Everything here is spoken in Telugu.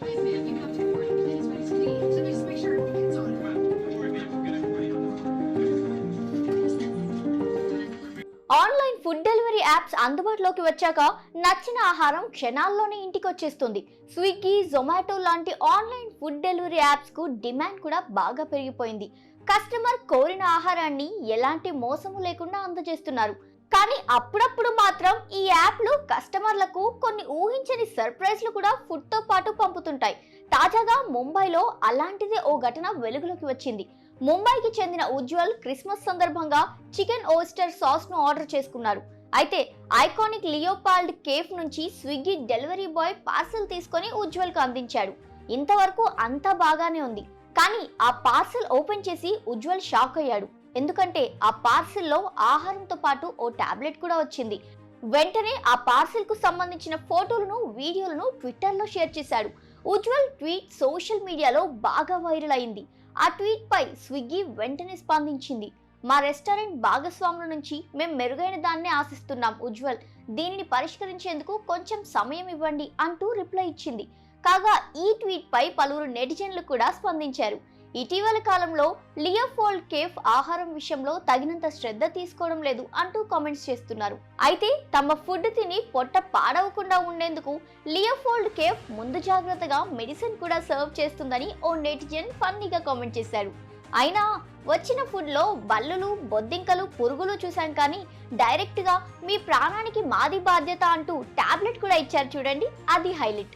Guys, man, you have to work. It's ready to eat. So just make sure it's on. Online food delivery apps అందుబాటులోకి వచ్చాక నచ్చిన ఆహారం క్షణాల్లోనే ఇంటికి వచ్చేస్తుంది. స్విగ్గీ, జొమాటో లాంటి ఆన్లైన్ ఫుడ్ డెలివరీ యాప్స్ కు డిమాండ్ కూడా బాగా పెరిగిపోయింది. కస్టమర్ కోరిన ఆహారాన్ని ఎలాంటి మోసము లేకుండా అందజేస్తున్నారు. కానీ అప్పుడప్పుడు మాత్రం ఈ యాప్లు కస్టమర్లకు కొన్ని ఊహించని సర్ప్రైజ్లు కూడా ఫుడ్ తో పాటు పంపుతుంటాయి. తాజాగా ముంబైలో అలాంటిదే ఓ ఘటన వెలుగులోకి వచ్చింది. ముంబైకి చెందిన ఉజ్వల్ క్రిస్మస్ సందర్భంగా చికెన్ ఓస్టర్ సాస్ ను ఆర్డర్ చేసుకున్నారు. అయితే ఐకానిక్ లియోపాల్డ్ కేఫ్ నుంచి స్విగ్గీ డెలివరీ బాయ్ పార్సల్ తీసుకొని ఉజ్వల్ కు అందించాడు. ఇంతవరకు అంతా బాగానే ఉంది. కానీ ఆ పార్సల్ ఓపెన్ చేసి ఉజ్వల్ షాక్ అయ్యాడు. ఎందుకంటే ఆ పార్సల్ లో ఆహారంతో పాటు ఓ టాబ్లెట్ కూడా వచ్చింది. వెంటనే ఆ పార్సల్ కు సంబంధించిన ఫోటోలను, వీడియోలను ట్విట్టర్ లో షేర్ చేశాడు. ఉజ్వల్ ట్వీట్ సోషల్ మీడియాలో బాగా వైరల్ అయింది. ఆ ట్వీట్ పై స్విగ్గీ వెంటనే స్పందించింది. మా రెస్టారెంట్ భాగస్వాముల నుంచి మేం మెరుగైన దాన్నే ఆశిస్తున్నాం ఉజ్వల్, దీనిని పరిష్కరించేందుకు కొంచెం సమయం ఇవ్వండి అంటూ రిప్లై ఇచ్చింది. కాగా ఈ ట్వీట్ పై పలువురు నెటిజన్లు కూడా స్పందించారు. ఇటీవల కాలంలో లియోపోల్డ్ కేఫ్ ఆహారం విషయంలో తగినంత శ్రద్ధ తీసుకోవడం లేదు అంటూ కామెంట్స్ చేస్తున్నారు. అయితే తమ ఫుడ్ తిని పొట్ట పాడవకుండా ఉండేందుకు లియోపోల్డ్ కేఫ్ ముందు జాగ్రత్తగా మెడిసిన్ కూడా సర్వ్ చేస్తుందని ఓ నెటిజన్ ఫన్నీగా కామెంట్ చేశారు. అయినా వచ్చిన ఫుడ్ లో బల్లులు, బొద్దింకలు, పురుగులు చూశాం, కానీ డైరెక్ట్ గా మీ ప్రాణానికి మాది బాధ్యత అంటూ టాబ్లెట్ కూడా ఇచ్చారు చూడండి, అది హైలైట్.